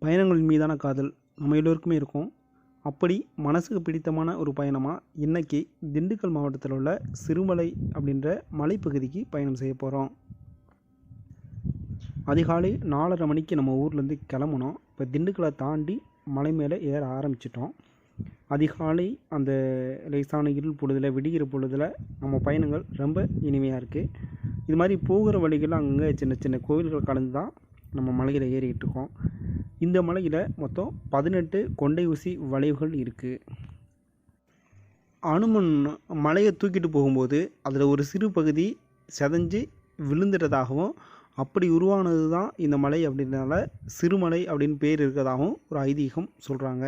பயணங்களின் மீதான காதல் நம்ம எல்லோருக்குமே இருக்கும். அப்படி மனசுக்கு பிடித்தமான ஒரு பயணமாக இன்னைக்கு திண்டுக்கல் மாவட்டத்தில் உள்ள சிறுமலை அப்படின்ற மலைப்பகுதிக்கு பயணம் செய்ய போகிறோம். அதிகாலை 4:30 மணிக்கு நம்ம ஊர்லேருந்து கிளம்புனோம். இப்போ திண்டுக்கலை தாண்டி மலை மேலே ஏற ஆரம்பிச்சிட்டோம். அதிகாலை அந்த லேசான இருள் பொழுதில், விடிகிற பொழுதில் நம்ம பயணங்கள் ரொம்ப இனிமையாக இருக்குது. இது மாதிரி போகிற வழிகளில் அங்கங்கே சின்ன சின்ன கோவில்கள் கடந்து தான் நம்ம மலையில் ஏறிக்கிட்டு இருக்கோம். இந்த மலையில் மொத்தம் 18 கொண்டை ஊசி வளைவுகள் இருக்குது. அனுமன் மலையை தூக்கிட்டு போகும்போது அதில் ஒரு சிறு பகுதி செதஞ்சு விழுந்துட்டதாகவும், அப்படி உருவானது தான் இந்த மலை அப்படின்றனால சிறுமலை அப்படின்னு பேர் இருக்கிறதாகவும் ஒரு ஐதீகம் சொல்கிறாங்க.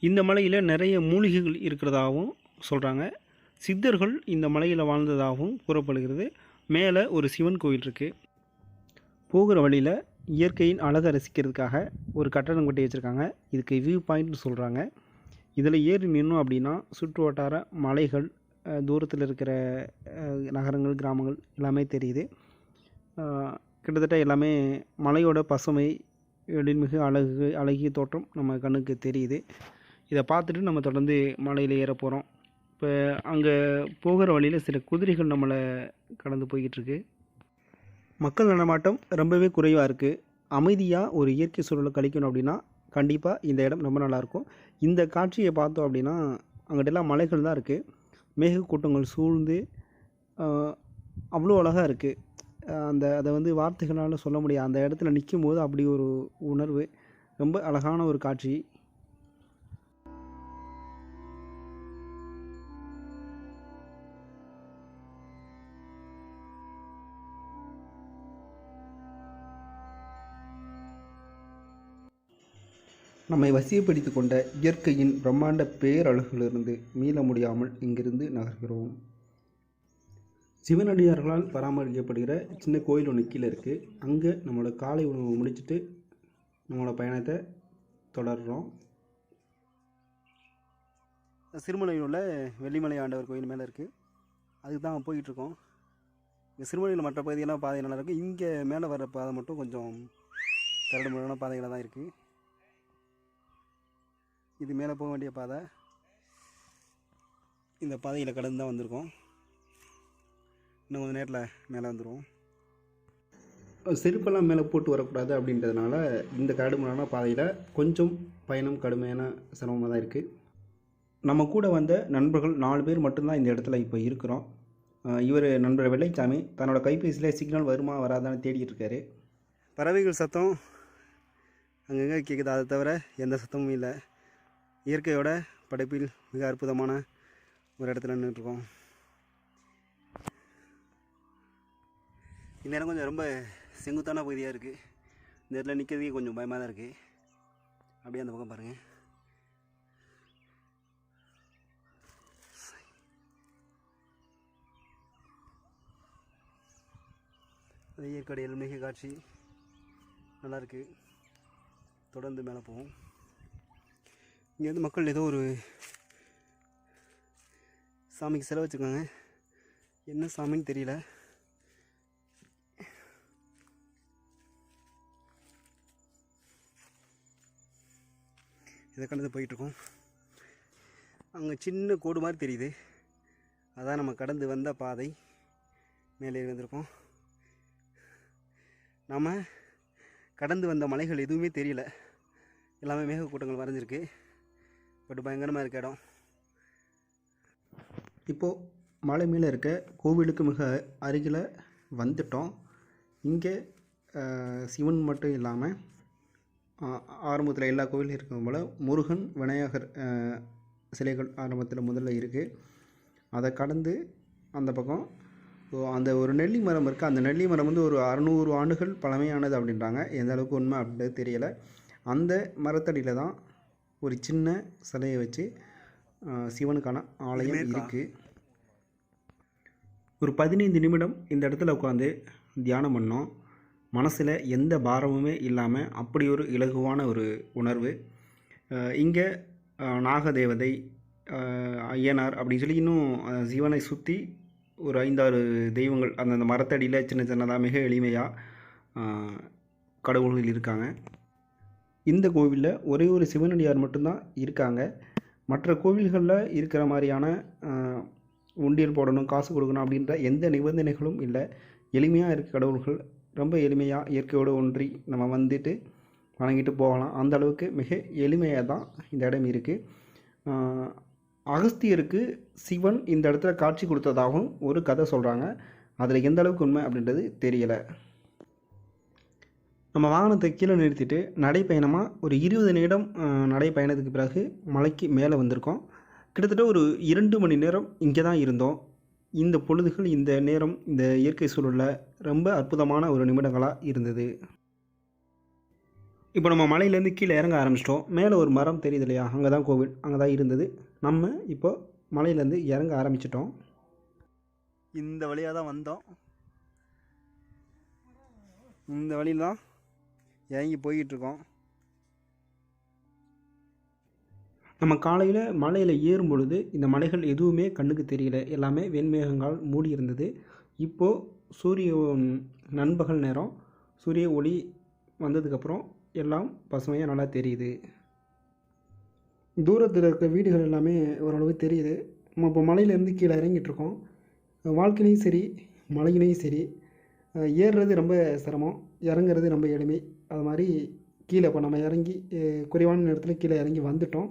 இந்த மலையில் நிறைய மூலிகைகள் இருக்கிறதாகவும் சொல்கிறாங்க. சித்தர்கள் இந்த மலையில் வாழ்ந்ததாகவும் கூறப்படுகிறது. மேலே ஒரு சிவன் கோயில் இருக்குது. போகிற வழியில் இயற்கையின் அழகை ரசிக்கிறதுக்காக ஒரு கட்டடம் கட்டி வச்சுருக்காங்க. இதுக்கு வியூ பாயிண்ட்னு சொல்கிறாங்க. இதில் ஏறி நின்னோம் அப்படின்னா சுற்று வட்டார மலைகள், தூரத்தில் இருக்கிற நகரங்கள், கிராமங்கள் எல்லாமே தெரியுது. கிட்டத்தட்ட எல்லாமே மலையோட பசுமை, எழில்மிகு அழகிய தோற்றம் நம்ம கண்ணுக்கு தெரியுது. இதை பார்த்துட்டு நம்ம தொடர்ந்து மலையில் ஏற போகிறோம். இப்போ அங்கே போகிற வழியில் சில குதிரைகள் நம்மளை கடந்து போய்கிட்டுருக்கு. மக்கள் நடமாட்டம் ரொம்பவே குறைவாக இருக்குது. அமைதியாக ஒரு இயற்கை சூழலை கழிக்கணும் அப்படின்னா கண்டிப்பாக இந்த இடம் ரொம்ப நல்லாயிருக்கும். இந்த காட்சியை பார்த்தோம் அப்படின்னா அங்கிட்டெல்லாம் மலைகள் தான் இருக்குது. மேகக்கூட்டங்கள் சூழ்ந்து அவ்வளோ அழகாக இருக்குது. அதை வார்த்தைகளால் சொல்ல முடியாது. அந்த இடத்துல நிற்கும் போது அப்படி ஒரு உணர்வு, ரொம்ப அழகான ஒரு காட்சி. நம்மை வசியப்படுத்தி கொண்ட இயற்கையின் பிரம்மாண்ட பேரழகிலிருந்து மீள முடியாமல் இங்கிருந்து நகர்கிறோம். சிவனடியார்களால் பராமரிக்கப்படுகிற சின்ன கோயில் ஒன்று கீழே இருக்குது. அங்கே நம்மளோட காலை உணவு முடிச்சுட்டு நம்மளோட பயணத்தை தொடர்கிறோம். சிறுமலையில் உள்ள வெள்ளிமலை ஆண்டவர் கோயில் மேலே இருக்குது. அதுக்கு தான் போய்கிட்டுருக்கோம். இங்கே சிறுமலையில் மற்ற பகுதியெல்லாம் பாதை நல்லா இருக்குது. இங்கே மேலே வர பாதை மட்டும் கொஞ்சம் கரடு முரடான பாதைகளாக தான் இருக்குது. இது மேலே போக வேண்டிய பாதை. இந்த பாதையில் கடந்து தான் வந்திருக்கோம். இன்னும் கொஞ்சம் நேரத்தில் மேலே வந்துடுவோம். செருப்பெல்லாம் மேலே போட்டு வரக்கூடாது அப்படின்றதுனால இந்த கடுமையான பாதையில் கொஞ்சம் பயணம் கடுமையான சிரமமாக தான் இருக்குது. நம்ம கூட வந்த நண்பர்கள் 4 பேர் மட்டும்தான் இந்த இடத்துல இப்போ இருக்கிறோம். இவர் நண்பர் வெள்ளைச்சாமி தன்னோட கைபேசியில் சிக்னல் வருமா வராதான்னு தேடிட்டு இருக்காரு. பறவைகள் சத்தம் அங்கங்கே கேட்குது. அதை தவிர எந்த சத்தமும் இல்லை. இயற்கையோட படைப்பில் மிக அற்புதமான ஒரு இடத்துல நின்றுட்டுருக்கோம். இந்த இடம் கொஞ்சம் ரொம்ப செங்குத்தான பகுதியாக இருக்குது. இந்த இடத்துல நிற்கிறதுக்கே கொஞ்சம் பயமாக தான் இருக்குது. அப்படியே அந்த பக்கம் பாருங்கள். அது இயற்கை எல்மிக காட்சி நல்லாயிருக்கு. தொடர்ந்து மேலே போவோம். இங்கேருந்து மக்கள் ஏதோ ஒரு சாமிக்கு செலவு வச்சுருக்காங்க. என்ன சாமின்னு தெரியல. இதை கடந்து போயிட்டுருக்கோம். அங்கே சின்ன கோடு மாதிரி தெரியுது. அதான் நம்ம கடந்து வந்த பாதை. மேலே வந்திருக்கோம். நாம் கடந்து வந்த மலைகள் எதுவுமே தெரியல. எல்லாமே மேகக்கூட்டங்கள் வரைஞ்சிருக்கு. பட் பயங்கரமாக இருக்க இடம். இப்போது மலை மேலே இருக்க கோவிலுக்கு மிக அருகில் வந்துட்டோம். இங்கே சிவன் மட்டும் இல்லாமல் ஆரம்பத்தில் எல்லா கோவிலும் இருக்கும் போல் முருகன், விநாயகர் சிலைகள் ஆரம்பத்தில் முதல்ல இருக்குது. அதை கடந்து அந்த பக்கம் அந்த ஒரு நெல்லி மரம் இருக்குது. அந்த நெல்லி மரம் ஒரு 600 ஆண்டுகள் பழமையானது அப்படின்றாங்க. எந்த அளவுக்கு உண்மை அப்படின்றது தெரியலை. அந்த மரத்தடியில் தான் ஒரு சின்ன சிலையை வச்சு சிவனுக்கான ஆலயம் இருக்குது. ஒரு 15 நிமிடம் இந்த இடத்துல உட்காந்து தியானம் பண்ணோம். மனசில் எந்த பாரமுமே இல்லாமல் அப்படி ஒரு இலகுவான ஒரு உணர்வு. இங்கே நாகதேவதை, ஐயனார் அப்படின்னு சொல்லி இன்னும் சிவனை சுற்றி ஒரு 5-6 தெய்வங்கள் அந்தந்த மரத்தடியில் சின்ன சின்னதாக மிக எளிமையாக கடவுள்கள் இருக்காங்க. இந்த கோவிலில் ஒரே ஒரு சிவனடியார் மட்டும்தான் இருக்காங்க. மற்ற கோவில்களில் இருக்கிற மாதிரியான உண்டியல் போடணும், காசு கொடுக்கணும் அப்படின்ற எந்த நிபந்தனைகளும் இல்லை. எளிமையாக இருக்க கடவுள்கள், ரொம்ப எளிமையாக இயற்கையோடு ஒன்றி நம்ம வந்துட்டு வணங்கிட்டு போகலாம். அந்த அளவுக்கு மிக எளிமையாக தான் இந்த இடம் இருக்குது. அகஸ்தியருக்கு சிவன் இந்த இடத்துல காட்சி கொடுத்ததாகவும் ஒரு கதை சொல்கிறாங்க. அதில் எந்த அளவுக்கு உண்மை அப்படின்றது தெரியலை. நம்ம வாகனத்தை கீழே நிறுத்திட்டு நடைப்பயணமாக ஒரு 20 நிமிடம் நடைப்பயணத்துக்கு பிறகு மலைக்கு மேலே வந்திருக்கோம். கிட்டத்தட்ட ஒரு 2 மணி நேரம் இங்கே தான் இருந்தோம். இந்த பொழுதுகள், இந்த நேரம், இந்த இயற்கை சூழலில் ரொம்ப அற்புதமான ஒரு நிமிடங்களாக இருந்தது. இப்போ நம்ம மலையிலேருந்து கீழே இறங்க ஆரம்பிச்சிட்டோம். மேலே ஒரு மரம் தெரியுது இல்லையா, அங்கே தான் கோவில், அங்கே தான் இருந்தது. நம்ம இப்போ மலையிலேருந்து இறங்க ஆரம்பிச்சிட்டோம். இந்த வழியாக தான் வந்தோம். இந்த வழியில் தான் இறங்கி போய்கிட்டுருக்கோம். நம்ம காலையில் மலையில் ஏறும் பொழுது இந்த மலைகள் எதுவுமே கண்ணுக்கு தெரியல, எல்லாமே வெண்மேகங்களால் மூடி இருந்தது. இப்போது சூரிய நண்பகல் நேரம், சூரிய ஒளி வந்ததுக்கப்புறம் எல்லாம் பசுமையாக நல்லா தெரியுது. தூரத்தில் இருக்க வீடுகள் எல்லாமே ஓரளவு தெரியுது. நம்ம இப்போ மலையிலேருந்து கீழே இறங்கிட்டுருக்கோம். வாழ்க்கையிலையும் சரி, மலையிலையும் சரி, ஏறுறது ரொம்ப சிரமம், இறங்குறது ரொம்ப எளிமை. அது மாதிரி கீழே இப்போ நம்ம இறங்கி குறைவான நேரத்தில் கீழே இறங்கி வந்துட்டோம்.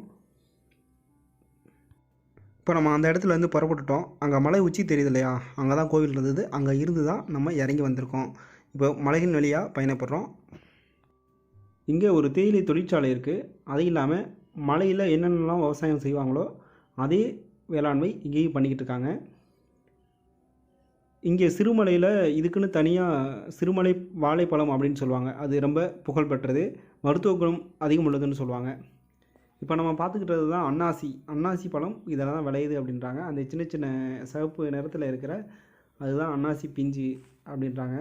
இப்போ நம்ம அந்த இடத்துல இருந்து புறப்பட்டுட்டோம். அங்கே மலை உச்சி தெரியுது இல்லையா, அங்கே தான் கோவில் இருந்தது. அங்கே இருந்து தான் நம்ம இறங்கி வந்திருக்கோம். இப்போ மலையின் வழியாக பயணப்படுறோம். இங்கே ஒரு தேயிலை தொழிற்சாலை இருக்குது. அது இல்லாமல் மலையில் என்னென்னலாம் விவசாயம் செய்வாங்களோ அதே வேளாண்மை இங்கேயும் பண்ணிக்கிட்டு இருக்காங்க. இங்கே சிறுமலையில் இதுக்குன்னு தனியாக சிறுமலை வாழைப்பழம் அப்படின்னு சொல்லுவாங்க. அது ரொம்ப புகழ்பெற்றது, மருத்துவ குணம் அதிகம் உள்ளதுன்னு சொல்லுவாங்க. இப்போ நம்ம பார்த்துக்கிட்டது தான் அன்னாசி பழம். இதெல்லாம் தான் விளையுது அப்படின்றாங்க. அந்த சின்ன சின்ன சிவப்பு நிறத்தில் இருக்கிற அதுதான் அன்னாசி பிஞ்சு அப்படின்றாங்க.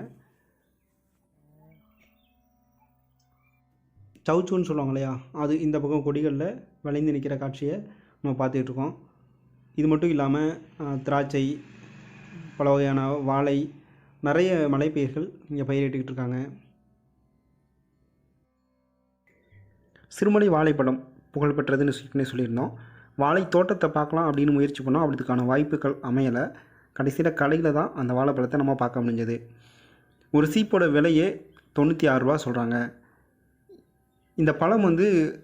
சவுச்சூன்னு சொல்லுவாங்க இல்லையா, அது இந்த பக்கம் கொடிகளில் விளைந்து நிற்கிற காட்சியை நம்ம பார்த்துக்கிட்டு இருக்கோம். இது மட்டும் இல்லாமல் திராட்சை, பல வகையான வாழை, நிறைய மலைப்பயிர்கள் இங்கே பயிரிட்டுக்கிட்டு இருக்காங்க. சிறுமலை வாழைப்பழம் புகழ்பெற்றதுன்னு சொல்லியிருந்தோம். வாழை தோட்டத்தை பார்க்கலாம் அப்படின்னு முயற்சி பண்ணோம். அதுக்கான வாய்ப்புகள் அமையலை. கடைசியில் கடையில் தான் அந்த வாழைப்பழத்தை நம்ம பார்க்க முடிஞ்சது. ஒரு சீப்போட விலையே 96 ரூபா சொல்கிறாங்க. இந்த பழம்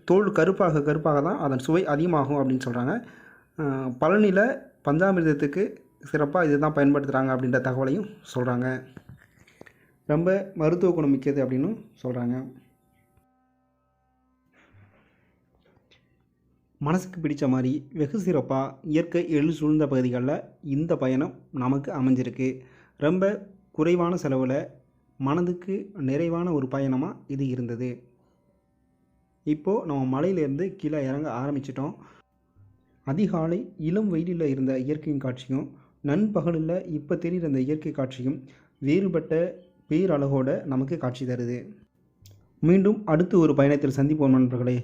தோல் கருப்பாக தான் அதன் சுவை அதிகமாகும் அப்படின்னு சொல்கிறாங்க. பழனியில் பஞ்சாமிர்தத்துக்கு சிறப்பாக இது தான் பயன்படுத்துகிறாங்க அப்படின்ற தகவலையும் சொல்கிறாங்க. ரொம்ப மருத்துவ குணம் மிக்கது அப்படின்னு சொல்கிறாங்க. மனசுக்கு பிடித்த மாதிரி வெகு சிறப்பாக இயற்கை எழில் சூழ்ந்த பகுதிகளில் இந்த பயணம் நமக்கு அமைஞ்சிருக்கு. ரொம்ப குறைவான செலவில் மனதுக்கு நிறைவான ஒரு பயணமாக இது இருந்தது. இப்போது நம்ம மலையிலேருந்து கீழே இறங்க ஆரம்பிச்சிட்டோம். அதிகாலை இளம் வெயிலில் இருந்த இயற்கையின் காட்சியும் நண்பகலில் இப்போ தெரிகிற அந்த இயற்கை காட்சியும் வேறுபட்ட பேரழகோடு நமக்கு காட்சி தருது. மீண்டும் அடுத்து ஒரு பயணத்தில் சந்திப்போம் நண்பர்களே.